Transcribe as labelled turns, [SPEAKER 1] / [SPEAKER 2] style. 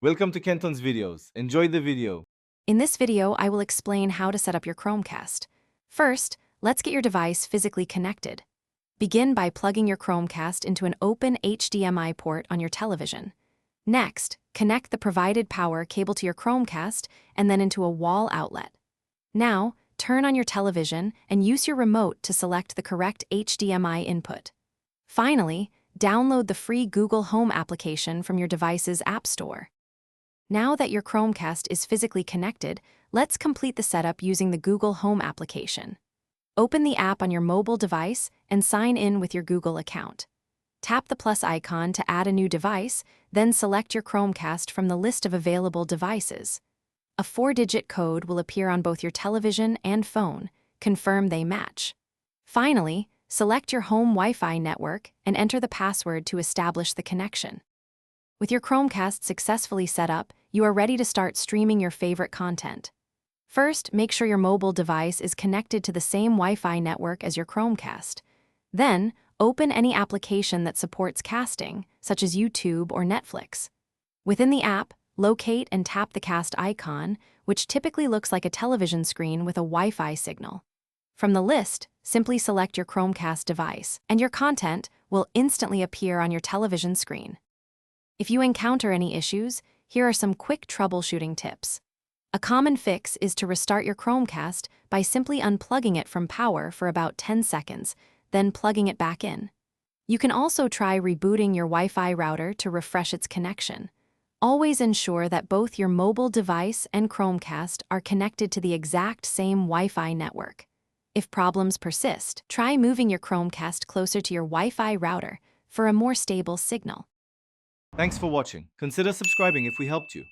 [SPEAKER 1] Welcome to Kenton's videos. Enjoy the video.
[SPEAKER 2] In this video, I will explain how to set up your Chromecast. First, let's get your device physically connected. Begin by plugging your Chromecast into an open HDMI port on your television. Next, connect the provided power cable to your Chromecast and then into a wall outlet. Now, turn on your television and use your remote to select the correct HDMI input. Finally, download the free Google Home application from your device's App Store. Now that your Chromecast is physically connected, let's complete the setup using the Google Home application. Open the app on your mobile device and sign in with your Google account. Tap the plus icon to add a new device, then select your Chromecast from the list of available devices. A 4-digit code will appear on both your television and phone. Confirm they match. Finally, select your home Wi-Fi network and enter the password to establish the connection. With your Chromecast successfully set up, you are ready to start streaming your favorite content. First, make sure your mobile device is connected to the same Wi-Fi network as your Chromecast. Then, open any application that supports casting, such as YouTube or Netflix. Within the app, locate and tap the cast icon, which typically looks like a television screen with a Wi-Fi signal. From the list, simply select your Chromecast device, and your content will instantly appear on your television screen. If you encounter any issues, here are some quick troubleshooting tips. A common fix is to restart your Chromecast by simply unplugging it from power for about 10 seconds, then plugging it back in. You can also try rebooting your Wi-Fi router to refresh its connection. Always ensure that both your mobile device and Chromecast are connected to the exact same Wi-Fi network. If problems persist, try moving your Chromecast closer to your Wi-Fi router for a more stable signal.
[SPEAKER 1] Thanks for watching. Consider subscribing if we helped you.